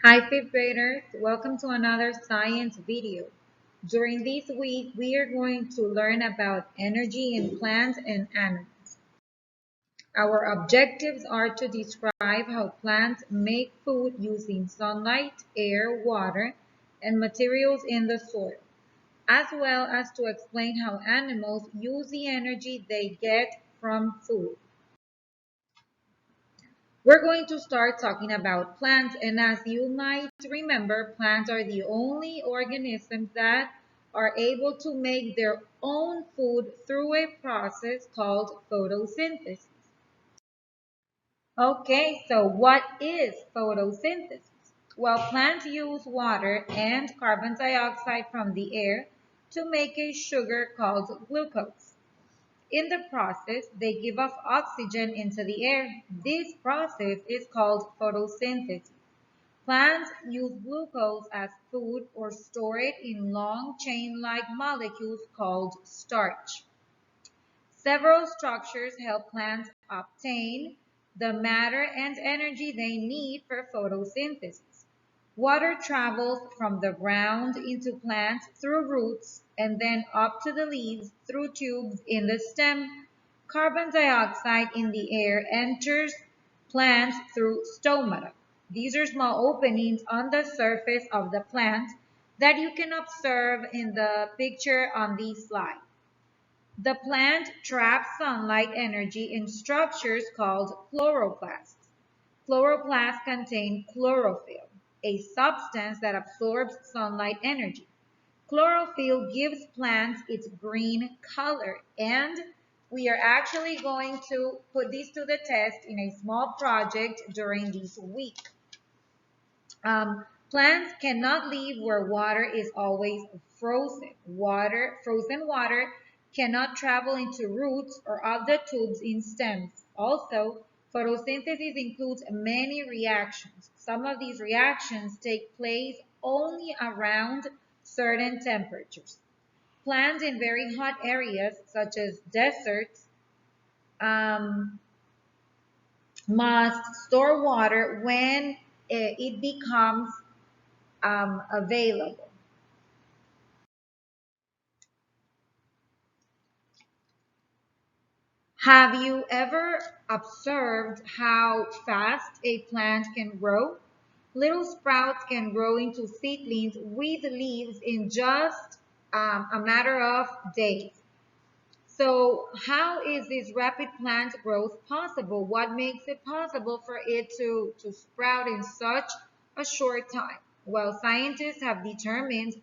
Hi fifth graders, welcome to another science video. During this week, we are going to learn about energy in plants and animals. Our objectives are to describe how plants make food using sunlight, air, water, and materials in the soil, as well as to explain how animals use the energy they get from food. We're going to start talking about plants, and as you might remember, plants are the only organisms that are able to make their own food through a process called photosynthesis. Okay, so what is photosynthesis? Well, plants use water and carbon dioxide from the air to make a sugar called glucose. In the process, they give off oxygen into the air. This process is called photosynthesis. Plants use glucose as food or store it in long chain-like molecules called starch. Several structures help plants obtain the matter and energy they need for photosynthesis. Water travels from the ground into plants through roots and then up to the leaves through tubes in the stem. Carbon dioxide in the air enters plants through stomata. These are small openings on the surface of the plant that you can observe in the picture on this slide. The plant traps sunlight energy in structures called chloroplasts. Chloroplasts contain chlorophyll, a substance that absorbs sunlight energy. Chlorophyll gives plants its green color, and we are actually going to put this to the test in a small project during this week. Plants cannot live where water is always frozen. Frozen water cannot travel into roots or other tubes in stems. Also, photosynthesis includes many reactions. Some of these reactions take place only around certain temperatures. Plants in very hot areas, such as deserts, um, must store water when it becomes available. Have you ever observed how fast a plant can grow? Little sprouts can grow into seedlings with leaves in just a matter of days. So how is this rapid plant growth possible? What makes it possible for it to sprout in such a short time? Well, scientists have determined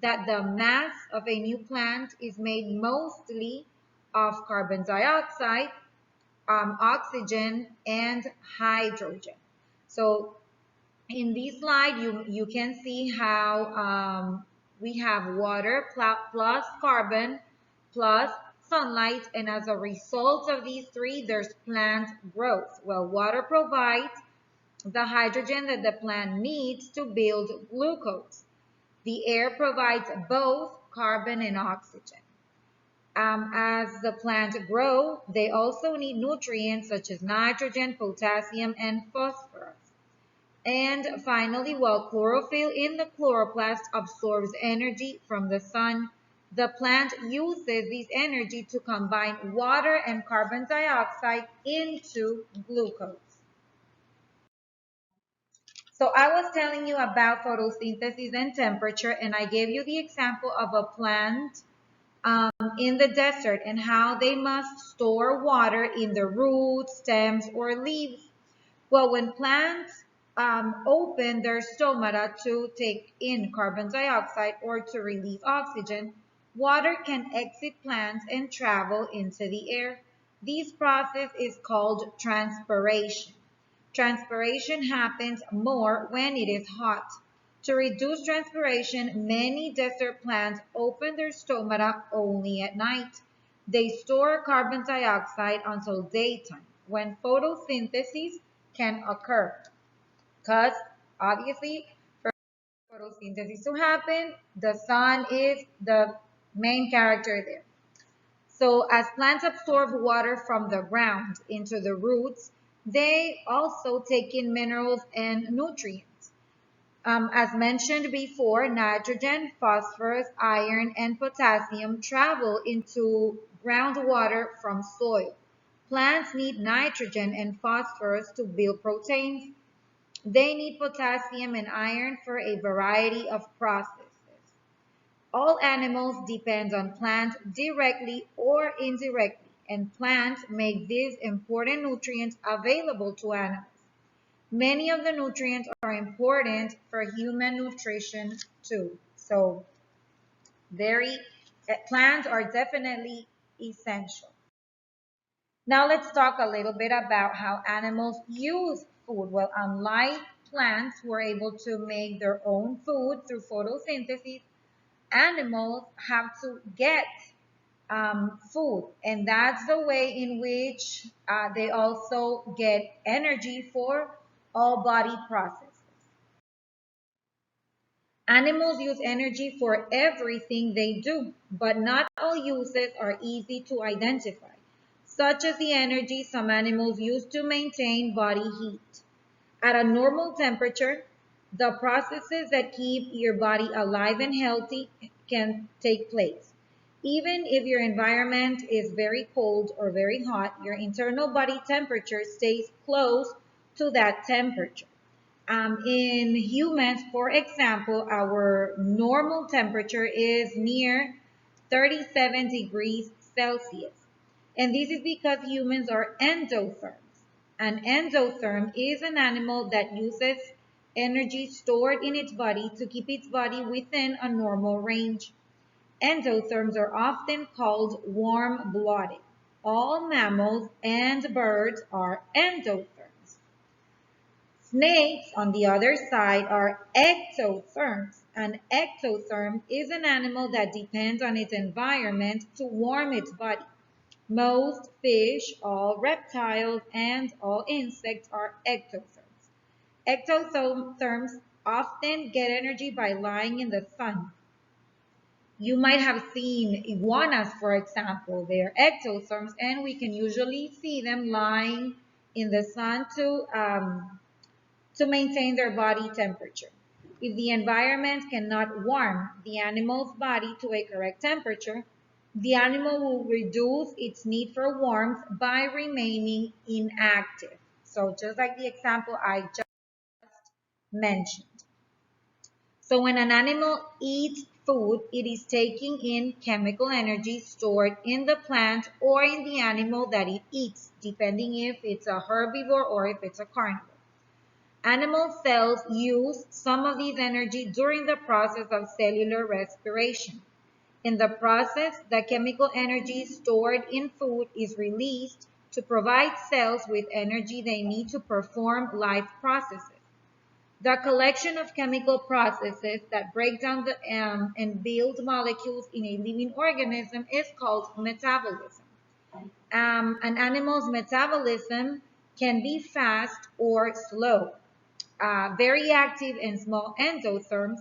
that the mass of a new plant is made mostly of carbon dioxide, oxygen, and hydrogen. So in this slide, you can see how we have water plus carbon plus sunlight, and as a result of these three, there's plant growth. Well, water provides the hydrogen that the plant needs to build glucose. The air provides both carbon and oxygen. As the plant grow, they also need nutrients such as nitrogen, potassium, and phosphorus. And finally, while chlorophyll in the chloroplast absorbs energy from the sun, the plant uses this energy to combine water and carbon dioxide into glucose. So I was telling you about photosynthesis and temperature, and I gave you the example of a plant in the desert and how they must store water in the roots, stems, or leaves. Well, when plants open their stomata to take in carbon dioxide or to release oxygen, water can exit plants and travel into the air. This process is called transpiration. Transpiration happens more when it is hot. To reduce transpiration, many desert plants open their stomata only at night. They store carbon dioxide until daytime, when photosynthesis can occur. Because obviously, for photosynthesis to happen, the sun is the main character there. So as plants absorb water from the ground into the roots, they also take in minerals and nutrients. As mentioned before, nitrogen, phosphorus, iron, and potassium travel into groundwater from soil. Plants need nitrogen and phosphorus to build proteins. They need potassium and iron for a variety of processes. All animals depend on plants directly or indirectly, and plants make these important nutrients available to animals. Many of the nutrients are important for human nutrition too. So, very plants are definitely essential. Now let's talk a little bit about how animals use food. Well, unlike plants who are able to make their own food through photosynthesis, animals have to get food, and that's the way in which they also get energy for all body processes. Animals use energy for everything they do, but not all uses are easy to identify, such as the energy some animals use to maintain body heat. At a normal temperature, the processes that keep your body alive and healthy can take place. Even if your environment is very cold or very hot, your internal body temperature stays close to that temperature. In humans, for example, our normal temperature is near 37 degrees Celsius. And this is because humans are endotherms. An endotherm is an animal that uses energy stored in its body to keep its body within a normal range. Endotherms are often called warm-blooded. All mammals and birds are endotherms. Snakes, on the other side, are ectotherms. An ectotherm is an animal that depends on its environment to warm its body. Most fish, all reptiles, and all insects are ectotherms. Ectotherms often get energy by lying in the sun. You might have seen iguanas, for example. They are ectotherms, and we can usually see them lying in the sun to maintain their body temperature. If the environment cannot warm the animal's body to a correct temperature, the animal will reduce its need for warmth by remaining inactive. So just like the example I just mentioned. So when an animal eats food, it is taking in chemical energy stored in the plant or in the animal that it eats, depending if it's a herbivore or if it's a carnivore. Animal cells use some of this energy during the process of cellular respiration. In the process, the chemical energy stored in food is released to provide cells with energy they need to perform life processes. The collection of chemical processes that break down and build molecules in a living organism is called metabolism. An animal's metabolism can be fast or slow. Very active and small endotherms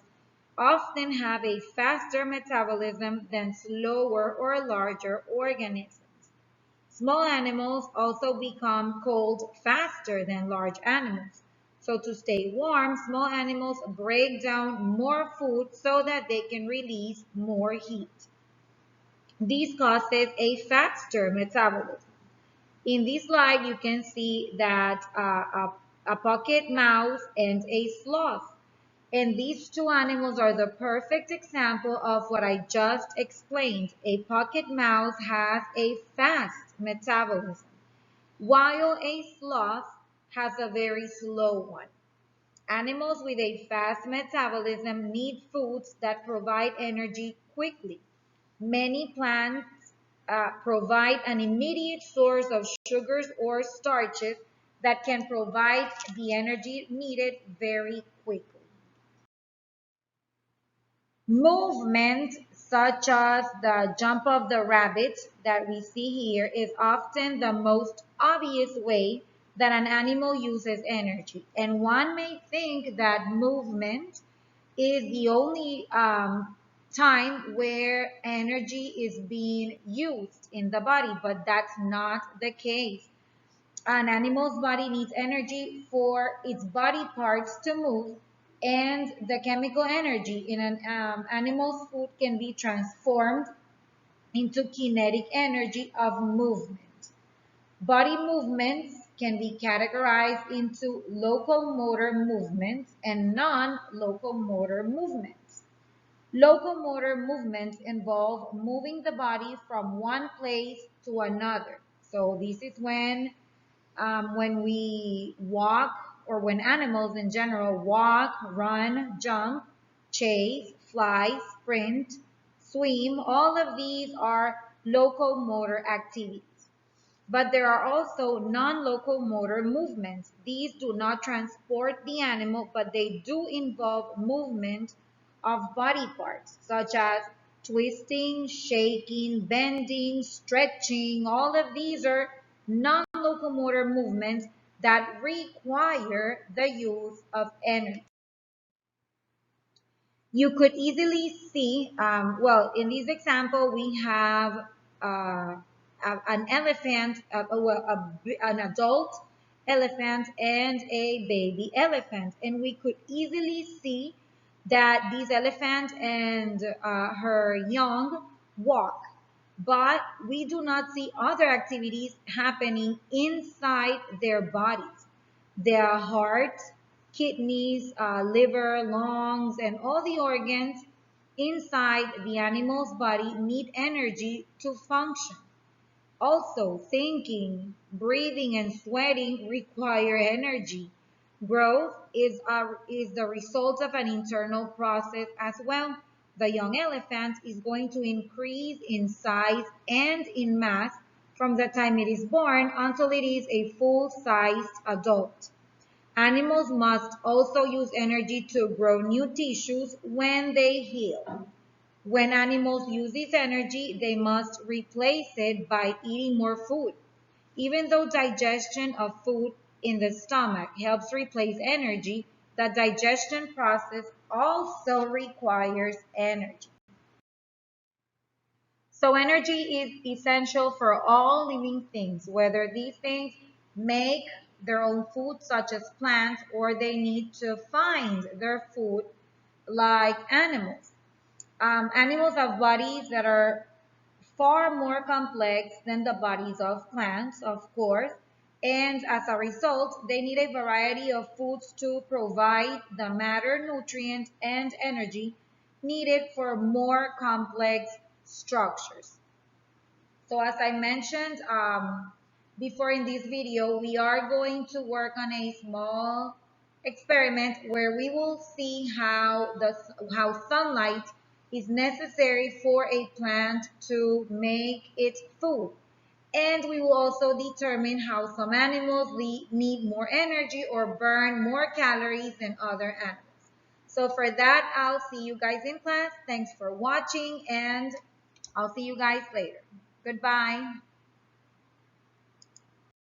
often have a faster metabolism than slower or larger organisms. Small animals also become cold faster than large animals. So to stay warm, small animals break down more food so that they can release more heat. This causes a faster metabolism. In this slide, you can see that a pocket mouse and a sloth. And these two animals are the perfect example of what I just explained. A pocket mouse has a fast metabolism, while a sloth has a very slow one. Animals with a fast metabolism need foods that provide energy quickly. Many plants provide an immediate source of sugars or starches that can provide the energy needed very quickly. Movement, such as the jump of the rabbit that we see here, is often the most obvious way that an animal uses energy. And one may think that movement is the only time where energy is being used in the body, but that's not the case. An animal's body needs energy for its body parts to move, And the chemical energy in an animal's food can be transformed into kinetic energy of movement. Body movements can be categorized into locomotor movements and non-locomotor movements. Locomotor movements involve moving the body from one place to another. So this is when we walk, or when animals in general walk, run, jump, chase, fly, sprint, swim. All of these are locomotor activities. But there are also non-locomotor movements. These do not transport the animal, but they do involve movement of body parts, such as twisting, shaking, bending, stretching. All of these are non-locomotor movements that require the use of energy. You could easily see, well, in this example, we have an elephant, an adult elephant and a baby elephant. And we could easily see that this elephant and her young walk. But we do not see other activities happening inside their bodies. Their heart, kidneys, liver, lungs, and all the organs inside the animal's body need energy to function. Also, thinking, breathing, and sweating require energy. Growth is the result of an internal process as well. The young elephant is going to increase in size and in mass from the time it is born until it is a full-sized adult. Animals must also use energy to grow new tissues when they heal. When animals use this energy, they must replace it by eating more food. Even though digestion of food in the stomach helps replace energy, the digestion process also requires energy. So energy is essential for all living things, whether these things make their own food, such as plants, or they need to find their food, like animals. Animals have bodies that are far more complex than the bodies of plants, of course, and as a result, they need a variety of foods to provide the matter, nutrient, and energy needed for more complex structures. So as I mentioned before in this video, we are going to work on a small experiment where we will see how sunlight is necessary for a plant to make its food. And we will also determine how some animals need more energy or burn more calories than other animals. So for that, I'll see you guys in class. Thanks for watching, and I'll see you guys later. Goodbye.